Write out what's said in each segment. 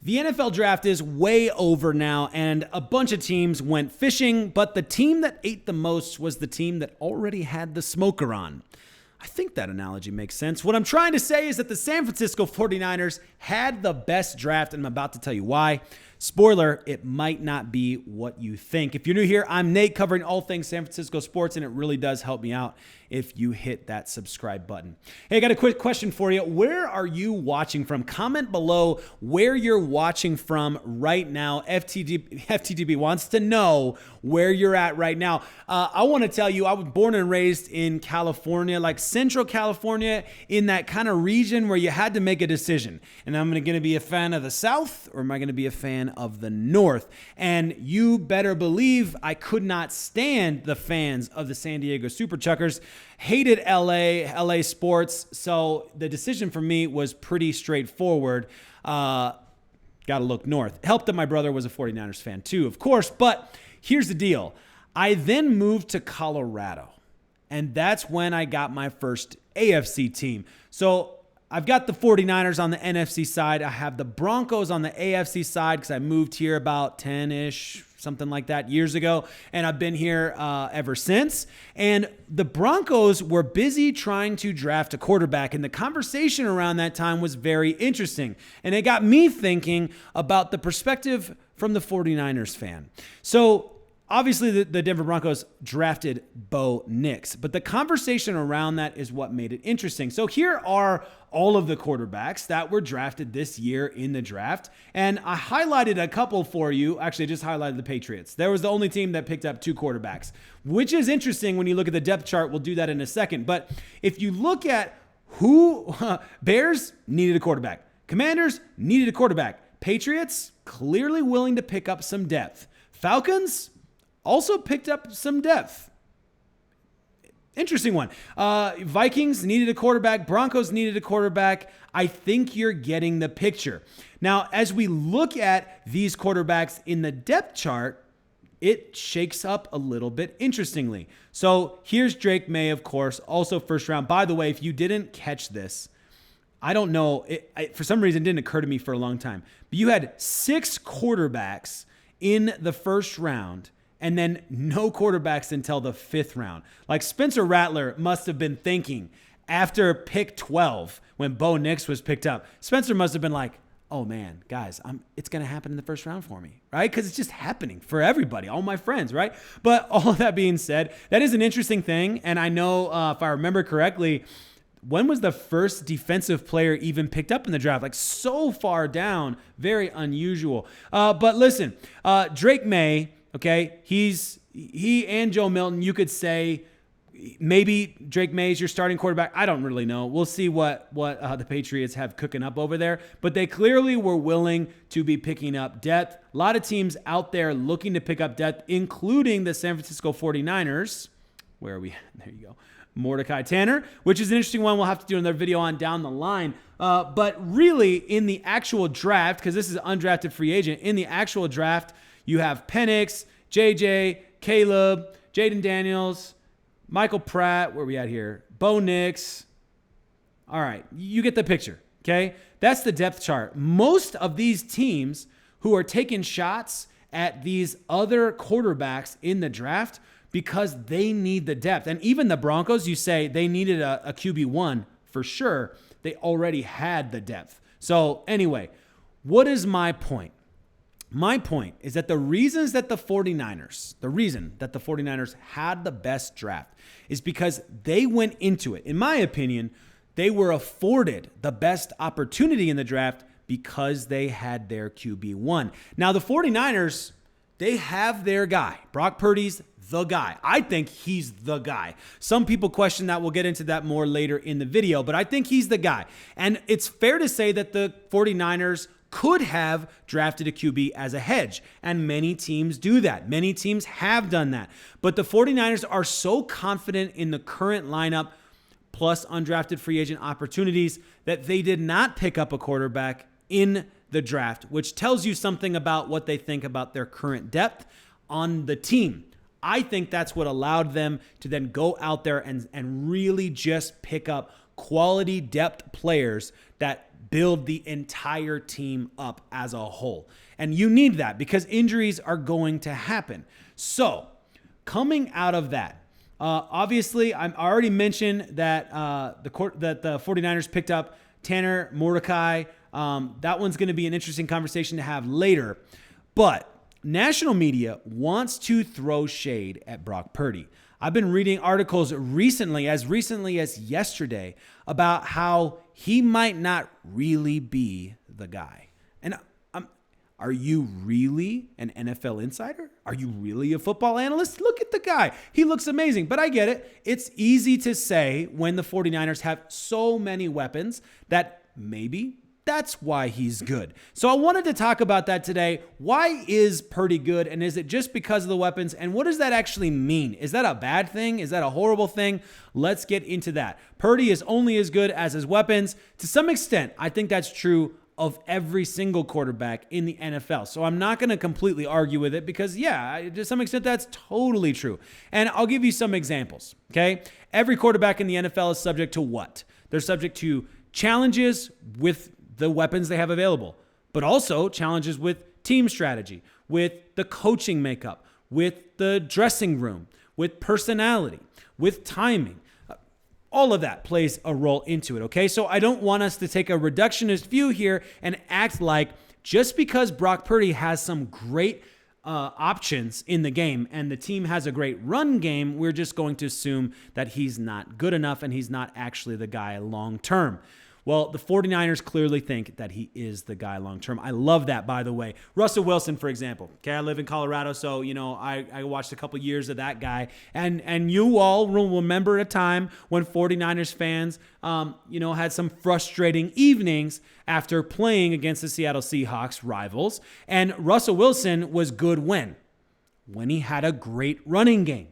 The NFL draft is way over now, and a bunch of teams went fishing, but the team that ate the most was the team that already had the smoker on. I think that analogy makes sense. What I'm trying to say is that the San Francisco 49ers had the best draft, and I'm about to tell you why. Spoiler, it might not be what you think. If you're new here, I'm Nate, covering all things San Francisco sports, and it really does help me out if you hit that subscribe button. Hey, I got a quick question for you. Where are you watching from? Comment below where you're watching from right now. FTDB wants to know where you're at right now. I want to tell you, I was born and raised in California, like Central California, in that kind of region where you had to make a decision. And I'm going to be a fan of the South, or am I going to be a fan of the North? And you better believe I could not stand the fans of the San Diego Superchuckers. Hated LA sports. So the decision for me was pretty straightforward. Got to look north. Helped that my brother was a 49ers fan too, of course. But here's the deal. I then moved to Colorado, and that's when I got my first AFC team. So I've got the 49ers on the NFC side. I have the Broncos on the AFC side because I moved here about 10-ish, something like that, years ago. And I've been here ever since. And the Broncos were busy trying to draft a quarterback. And the conversation around that time was very interesting. And it got me thinking about the perspective from the 49ers fan. So obviously, the Denver Broncos drafted Bo Nix, but the conversation around that is what made it interesting. So here are all of the quarterbacks that were drafted this year in the draft, and I highlighted a couple for you. Actually, I just highlighted the Patriots. There was the only team that picked up 2 quarterbacks, which is interesting when you look at the depth chart. We'll do that in a second. But if you look at who Bears needed a quarterback, Commanders needed a quarterback, Patriots clearly willing to pick up some depth, Falcons also picked up some depth. Interesting one. Vikings needed a quarterback. Broncos needed a quarterback. I think you're getting the picture. Now, as we look at these quarterbacks in the depth chart, it shakes up a little bit interestingly. So here's Drake May, of course, also first round. By the way, if you didn't catch this, I don't know. For some reason, it didn't occur to me for a long time. But you had 6 quarterbacks in the first round, and then no quarterbacks until the 5th round. Like Spencer Rattler must have been thinking after pick 12, when Bo Nix was picked up, Spencer must have been like, oh man, guys, it's going to happen in the first round for me, right? Because it's just happening for everybody, all my friends, right? But all of that being said, that is an interesting thing. And I know if I remember correctly, when was the first defensive player even picked up in the draft? Like so far down, very unusual. But listen, Drake May, okay, he and Joe Milton, you could say maybe Drake May is your starting quarterback. I don't really know. We'll see what the Patriots have cooking up over there. But they clearly were willing to be picking up depth. A lot of teams out there looking to pick up depth, including the San Francisco 49ers. Where are we? There you go. Mordecai Tanner, which is an interesting one we'll have to do another video on down the line. But really, in the actual draft, because this is an undrafted free agent, in the actual draft, you have Penix, JJ, Caleb, Jaden Daniels, Michael Pratt. Where are we at here? Bo Nix. All right, you get the picture, okay? That's the depth chart. Most of these teams who are taking shots at these other quarterbacks in the draft because they need the depth. And even the Broncos, you say they needed a QB1 for sure. They already had the depth. So anyway, what is my point? My point is that the reason that the 49ers had the best draft is because they went into it. In my opinion, they were afforded the best opportunity in the draft because they had their QB1. Now, the 49ers, they have their guy. Brock Purdy's the guy. I think he's the guy. Some people question that. We'll get into that more later in the video, but I think he's the guy. And it's fair to say that the 49ers could have drafted a QB as a hedge, and many teams do that. Many teams have done that. But the 49ers are so confident in the current lineup plus undrafted free agent opportunities that they did not pick up a quarterback in the draft, which tells you something about what they think about their current depth on the team. I think that's what allowed them to then go out there and really just pick up quality depth players that build the entire team up as a whole. And you need that because injuries are going to happen. So coming out of that, obviously, I already mentioned that the 49ers picked up Tanner Mordecai. That one's going to be an interesting conversation to have later. But national media wants to throw shade at Brock Purdy. I've been reading articles recently as yesterday, about how he might not really be the guy. And are you really an NFL insider? Are you really a football analyst? Look at the guy. He looks amazing. But I get it. It's easy to say when the 49ers have so many weapons that maybe that's why he's good. So I wanted to talk about that today. Why is Purdy good? And is it just because of the weapons? And what does that actually mean? Is that a bad thing? Is that a horrible thing? Let's get into that. Purdy is only as good as his weapons. To some extent, I think that's true of every single quarterback in the NFL. So I'm not going to completely argue with it because, yeah, to some extent, that's totally true. And I'll give you some examples, okay? Every quarterback in the NFL is subject to what? They're subject to challenges with the weapons they have available, but also challenges with team strategy, with the coaching makeup, with the dressing room, with personality, with timing. All of that plays a role into it, okay? So I don't want us to take a reductionist view here and act like just because Brock Purdy has some great options in the game and the team has a great run game, we're just going to assume that he's not good enough and he's not actually the guy long term. Well, the 49ers clearly think that he is the guy long-term. I love that, by the way. Russell Wilson, for example. Okay, I live in Colorado, so, I watched a couple years of that guy. And you all will remember a time when 49ers fans, had some frustrating evenings after playing against the Seattle Seahawks rivals. And Russell Wilson was good when he had a great running game.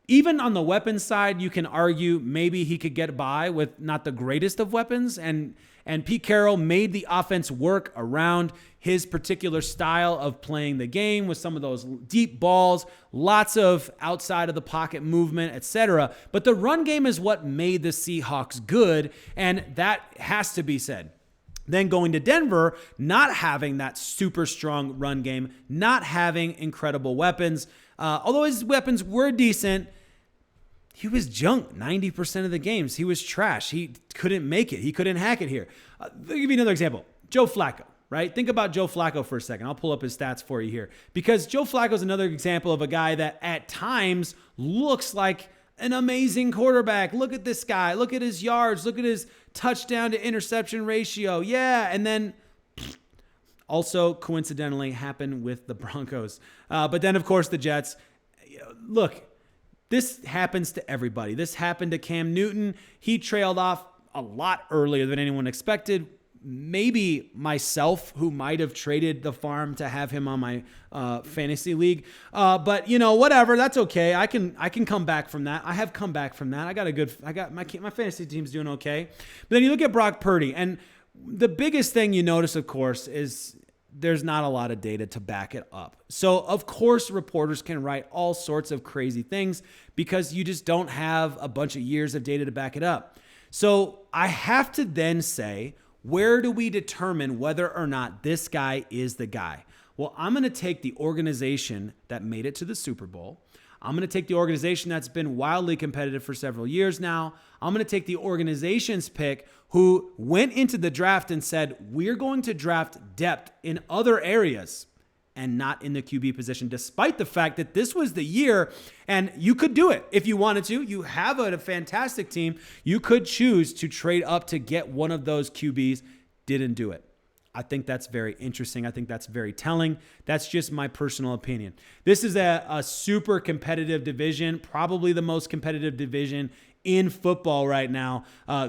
Even on the weapons side, you can argue maybe he could get by with not the greatest of weapons. And Pete Carroll made the offense work around his particular style of playing the game with some of those deep balls, lots of outside of the pocket movement, etc. But the run game is what made the Seahawks good, and that has to be said. Then going to Denver, not having that super strong run game, not having incredible weapons. Although his weapons were decent, he was junk 90% of the games. He was trash. He couldn't make it. He couldn't hack it here. I'll give you another example. Joe Flacco, right? Think about Joe Flacco for a second. I'll pull up his stats for you here. Because Joe Flacco is another example of a guy that at times looks like an amazing quarterback. Look at this guy. Look at his yards. Look at his touchdown to interception ratio. Yeah, and then also coincidentally happened with the Broncos. But then, of course, the Jets. Look, this happens to everybody. This happened to Cam Newton. He trailed off a lot earlier than anyone expected. Maybe myself, who might have traded the farm to have him on my fantasy league. But whatever. That's okay. I can come back from that. I have come back from that. I got my fantasy team's doing okay. But then you look at Brock Purdy, and the biggest thing you notice, of course, is there's not a lot of data to back it up. So, of course, reporters can write all sorts of crazy things because you just don't have a bunch of years of data to back it up. So I have to then say, where do we determine whether or not this guy is the guy? Well, I'm going to take the organization that made it to the Super Bowl. I'm going to take the organization that's been wildly competitive for several years now. I'm going to take the organization's pick who went into the draft and said, we're going to draft depth in other areas and not in the QB position, despite the fact that this was the year and you could do it if you wanted to. You have a fantastic team. You could choose to trade up to get one of those QBs. Didn't do it. I think that's very interesting. I think that's very telling. That's just my personal opinion. This is a super competitive division, probably the most competitive division in football right now,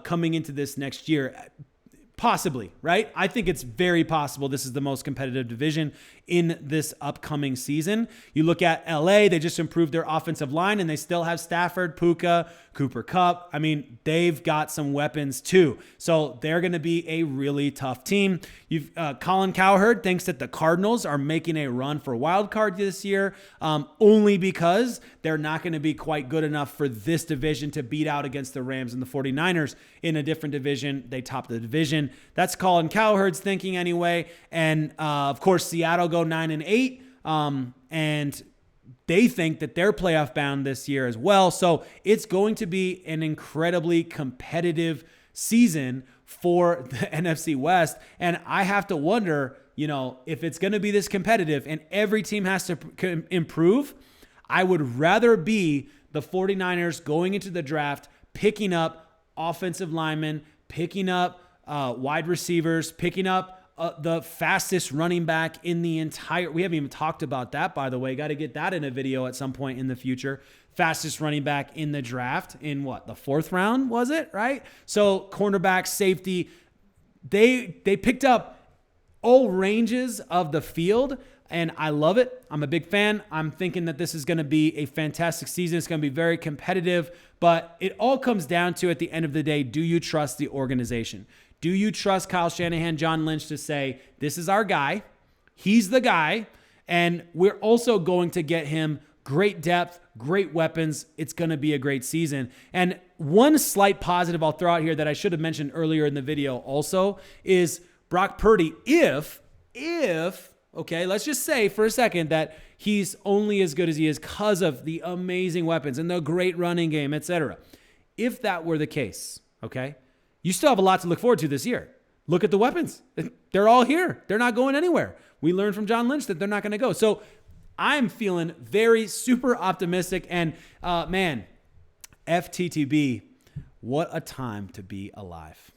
coming into this next year. Possibly, right? I think it's very possible this is the most competitive division in this upcoming season. You look at LA, they just improved their offensive line and they still have Stafford, Puka, Cooper Kupp. I mean, they've got some weapons too. So they're going to be a really tough team. Colin Cowherd thinks that the Cardinals are making a run for wild card this year, only because they're not going to be quite good enough for this division to beat out against the Rams and the 49ers in a different division. They top the division. That's Colin Cowherd's thinking anyway. And of course, Seattle go 9-8. And they think that they're playoff bound this year as well. So it's going to be an incredibly competitive season for the NFC West. And I have to wonder, if it's going to be this competitive and every team has to improve, I would rather be the 49ers going into the draft, picking up offensive linemen, picking up wide receivers, picking up the fastest running back in the entire, we haven't even talked about that, by the way. Got to get that in a video at some point in the future. Fastest running back in the draft in the 4th round, was it? Right? So cornerback, safety, they picked up all ranges of the field, and I love it. I'm a big fan. I'm thinking that this is going to be a fantastic season. It's going to be very competitive, but it all comes down to, at the end of the day, do you trust the organization? Do you trust Kyle Shanahan, John Lynch to say, this is our guy, he's the guy, and we're also going to get him great depth, great weapons. It's going to be a great season. And one slight positive I'll throw out here that I should have mentioned earlier in the video also is Brock Purdy, if, okay, let's just say for a second that he's only as good as he is because of the amazing weapons and the great running game, etc. If that were the case, okay, you still have a lot to look forward to this year. Look at the weapons. They're all here. They're not going anywhere. We learned from John Lynch that they're not going to go. So I'm feeling very super optimistic. And man, FTTB, what a time to be alive.